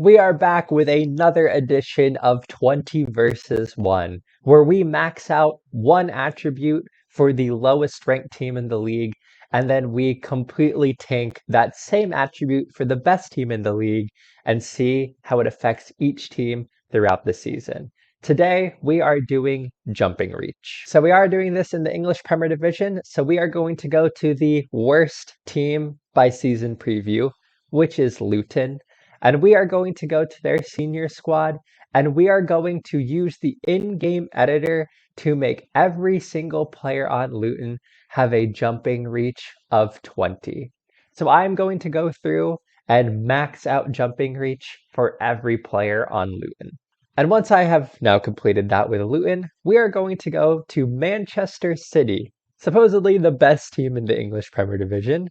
We are back with another edition of 20 versus 1, where we max out one attribute for the lowest ranked team in the league, and then we completely tank that same attribute for the best team in the league and see how it affects each team throughout the season. Today, we are doing jumping reach. So we are doing this in the English Premier Division, so we are going to go to the worst team by season preview, which is Luton. And we are going to go to their senior squad, and we are going to use the in-game editor to make every single player on Luton have a jumping reach of 20. So I'm going to go through and max out jumping reach for every player on Luton. And once I have now completed that with Luton, we are going to go to Manchester City, supposedly the best team in the English Premier Division,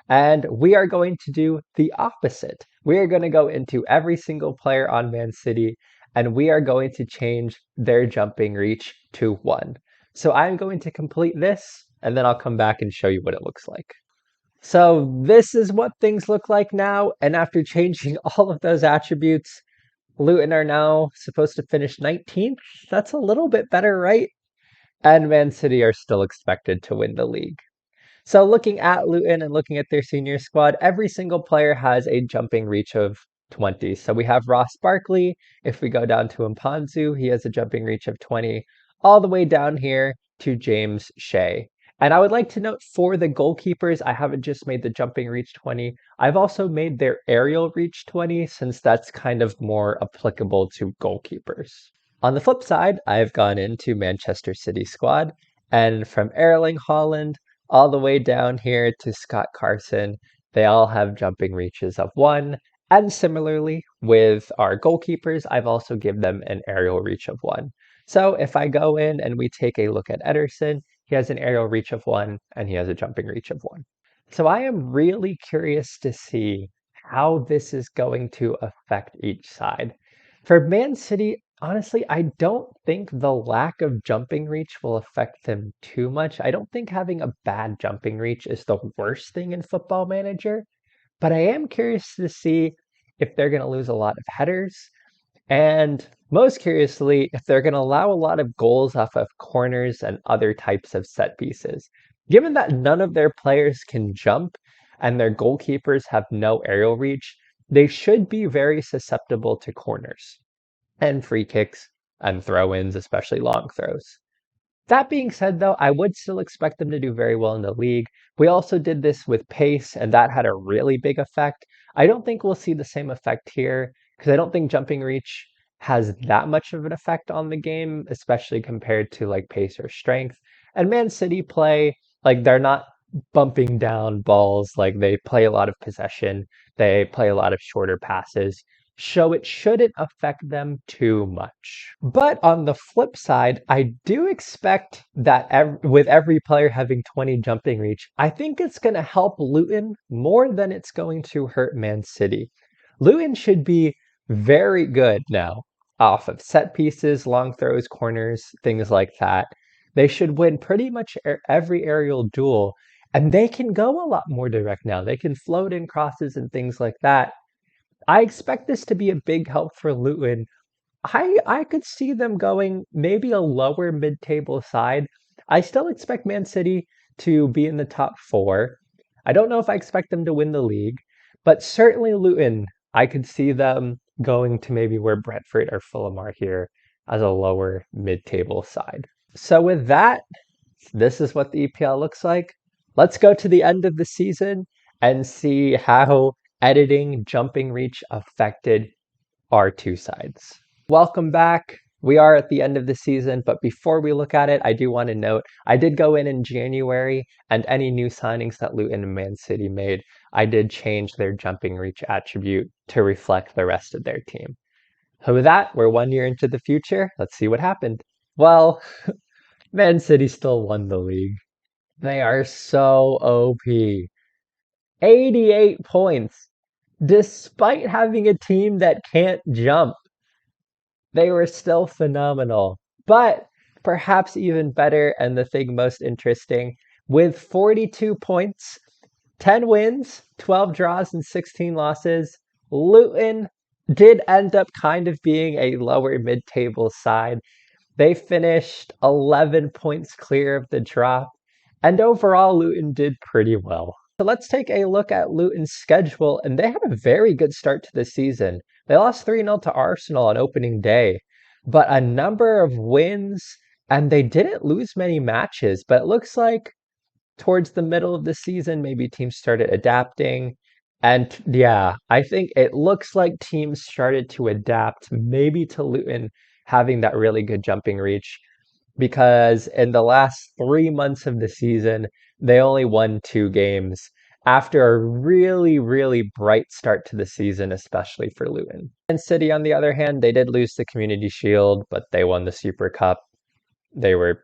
and we are going to do the opposite. We are going to go into every single player on Man City, and we are going to change their jumping reach to 1. So I'm going to complete this, and then I'll come back and show you what it looks like. So this is what things look like now, and after changing all of those attributes, Luton are now supposed to finish 19th. That's a little bit better, right? And Man City are still expected to win the league. So looking at Luton and looking at their senior squad, every single player has a jumping reach of 20. So we have Ross Barkley. If we go down to Mpanzu, he has a jumping reach of 20, all the way down here to James Shea. And I would like to note for the goalkeepers, I haven't just made the jumping reach 20. I've also made their aerial reach 20, since that's kind of more applicable to goalkeepers. On the flip side, I've gone into Manchester City squad, and from Erling Haaland all the way down here to Scott Carson, they all have jumping reaches of 1. And similarly, with our goalkeepers, I've also given them an aerial reach of 1. So if I go in and we take a look at Ederson, he has an aerial reach of 1 and he has a jumping reach of 1. So I am really curious to see how this is going to affect each side. For Man City, honestly, I don't think the lack of jumping reach will affect them too much. I don't think having a bad jumping reach is the worst thing in Football Manager, but I am curious to see if they're going to lose a lot of headers, and most curiously, if they're going to allow a lot of goals off of corners and other types of set pieces. Given that none of their players can jump and their goalkeepers have no aerial reach, they should be very susceptible to corners and free kicks and throw-ins, especially long throws. That being said, though, I would still expect them to do very well in the league. We also did this with pace, and that had a really big effect. I don't think we'll see the same effect here, because I don't think jumping reach has that much of an effect on the game, especially compared to like pace or strength. And Man City play, like they're not bumping down balls, like they play a lot of possession, they play a lot of shorter passes, so it shouldn't affect them too much. But on the flip side, I do expect that with every player having 20 jumping reach, I think it's going to help Luton more than it's going to hurt Man City. Luton should be very good now off of set pieces, long throws, corners, things like that. They should win pretty much every aerial duel, and they can go a lot more direct now. They can float in crosses and things like that. I expect this to be a big help for Luton. I could see them going maybe a lower mid-table side. I still expect Man City to be in the top 4. I don't know if I expect them to win the league, but certainly Luton, I could see them going to maybe where Brentford or Fulham are here as a lower mid-table side. So with that, this is what the EPL looks like. Let's go to the end of the season and see how editing jumping reach affected our two sides. Welcome back. We are at the end of the season, but before we look at it, I do want to note I did go in January, and any new signings that Luton and Man City made, I did change their jumping reach attribute to reflect the rest of their team. So with that, we're 1 year into the future. Let's see what happened. Well, Man City still won the league. They are so OP. 88 points. Despite having a team that can't jump, they were still phenomenal. But perhaps even better, and the thing most interesting, with 42 points, 10 wins, 12 draws, and 16 losses, Luton did end up kind of being a lower mid-table side. They finished 11 points clear of the drop, and overall, Luton did pretty well. So let's take a look at Luton's schedule, and they had a very good start to the season. They lost 3-0 to Arsenal on opening day, but a number of wins, and they didn't lose many matches, but it looks like towards the middle of the season, maybe teams started adapting. And yeah, I think it looks like teams started to adapt maybe to Luton having that really good jumping reach because in the last 3 months of the season, they only won 2 games after a really, really bright start to the season, especially for Luton. And City, on the other hand, they did lose the Community Shield, but they won the Super Cup. They were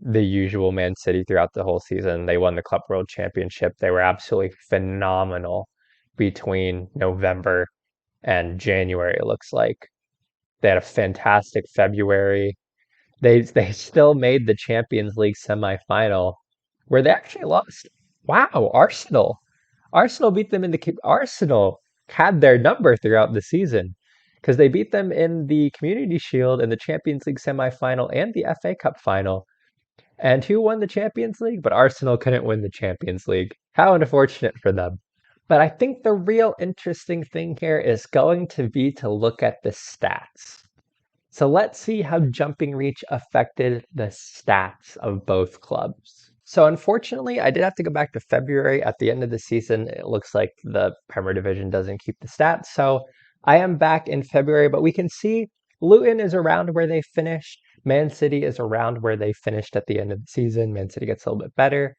the usual Man City throughout the whole season. They won the Club World Championship. They were absolutely phenomenal between November and January, it looks like. They had a fantastic February. They still made the Champions League semifinal where they actually lost. Wow, Arsenal. Arsenal beat them in the Arsenal had their number throughout the season because they beat them in the Community Shield in the Champions League semifinal and the FA Cup final. And who won the Champions League? But Arsenal couldn't win the Champions League. How unfortunate for them. But I think the real interesting thing here is going to be to look at the stats. So let's see how jumping reach affected the stats of both clubs. So unfortunately, I did have to go back to February. At the end of the season, it looks like the Premier Division doesn't keep the stats. So I am back in February, but we can see Luton is around where they finished. Man City is around where they finished at the end of the season. Man City gets a little bit better.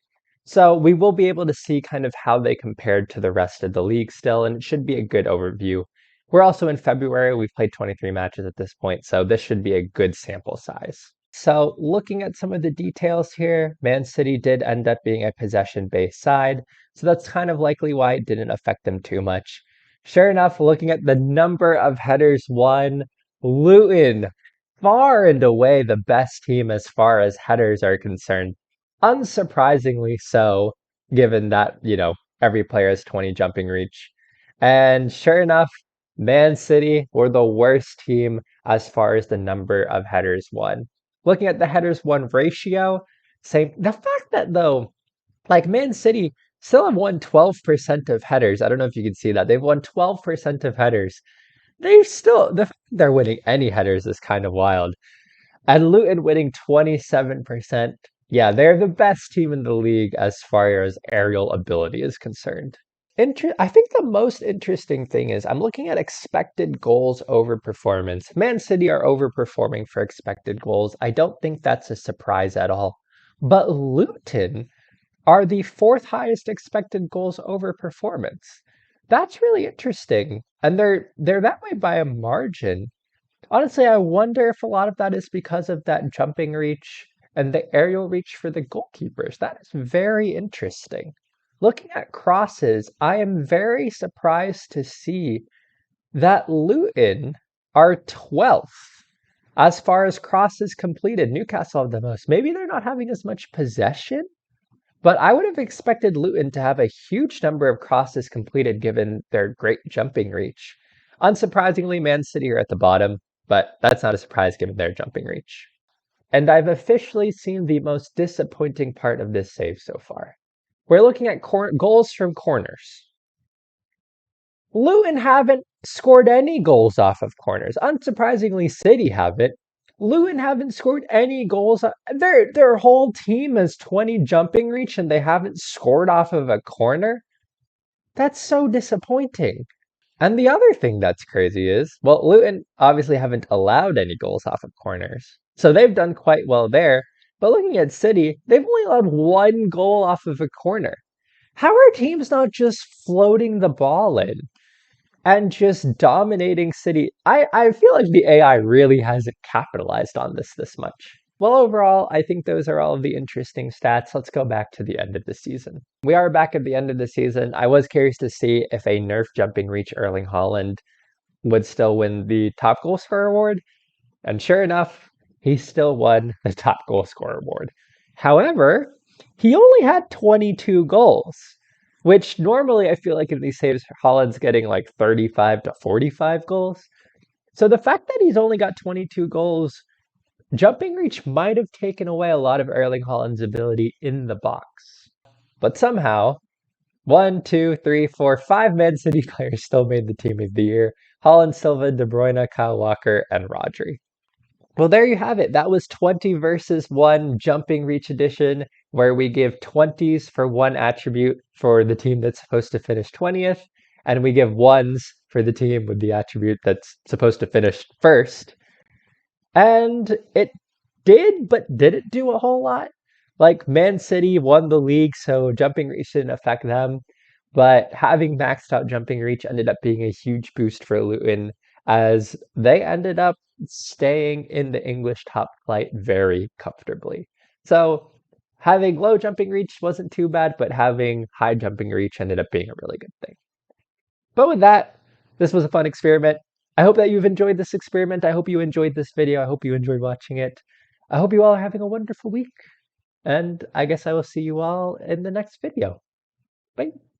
So we will be able to see kind of how they compared to the rest of the league still, and it should be a good overview. We're also in February. We've played 23 matches at this point, so this should be a good sample size. So looking at some of the details here, Man City did end up being a possession-based side, so that's kind of likely why it didn't affect them too much. Sure enough, looking at the number of headers won, Luton, far and away the best team as far as headers are concerned. Unsurprisingly so, given that, every player has 20 jumping reach. And sure enough, Man City were the worst team as far as the number of headers won. Looking at the headers won ratio, same. The fact that though, like Man City still have won 12% of headers. I don't know if you can see that. They've won 12% of headers. They're winning any headers is kind of wild. And Luton winning 27%. Yeah, they're the best team in the league as far as aerial ability is concerned. I think the most interesting thing is I'm looking at expected goals over performance. Man City are overperforming for expected goals. I don't think that's a surprise at all. But Luton are the fourth highest expected goals over performance. That's really interesting. And they're that way by a margin. Honestly, I wonder if a lot of that is because of that jumping reach and the aerial reach for the goalkeepers. That is very interesting. Looking at crosses, I am very surprised to see that Luton are 12th as far as crosses completed. Newcastle have the most. Maybe they're not having as much possession, but I would have expected Luton to have a huge number of crosses completed given their great jumping reach. Unsurprisingly, Man City are at the bottom, but that's not a surprise given their jumping reach. And I've officially seen the most disappointing part of this save so far. We're looking at goals from corners. Luton haven't scored any goals off of corners. Unsurprisingly, City haven't. Luton haven't scored any goals. Their whole team has 20 jumping reach and they haven't scored off of a corner. That's so disappointing. And the other thing that's crazy is, well, Luton obviously haven't allowed any goals off of corners. So they've done quite well there. But looking at City, they've only allowed one goal off of a corner. How are teams not just floating the ball in and just dominating City? I feel like the AI really hasn't capitalized on this much. Well, overall, I think those are all of the interesting stats. Let's go back to the end of the season. We are back at the end of the season. I was curious to see if a Nerf jumping reach Erling Haaland would still win the top goal scorer award. And sure enough, he still won the top goal scorer award. However, he only had 22 goals. which normally I feel like in these saves, Holland's getting like 35 to 45 goals. So the fact that he's only got 22 goals, jumping reach might have taken away a lot of Erling Haaland's ability in the box. But somehow, one, two, three, four, five Man City players still made the team of the year. Haaland, Silva, De Bruyne, Kyle Walker, and Rodri. Well, there you have it. That was 20 versus 1 jumping reach edition, where we give 20s for one attribute for the team that's supposed to finish 20th, and we give ones for the team with the attribute that's supposed to finish first. And it did, but didn't do a whole lot. Like, Man City won the league, so jumping reach didn't affect them. But having maxed out jumping reach ended up being a huge boost for Luton, as they ended up staying in the English top flight very comfortably. So having low jumping reach wasn't too bad, but having high jumping reach ended up being a really good thing. But with that, this was a fun experiment. I hope that you've enjoyed this experiment. I hope you enjoyed this video. I hope you enjoyed watching it. I hope you all are having a wonderful week. And I guess I will see you all in the next video. Bye.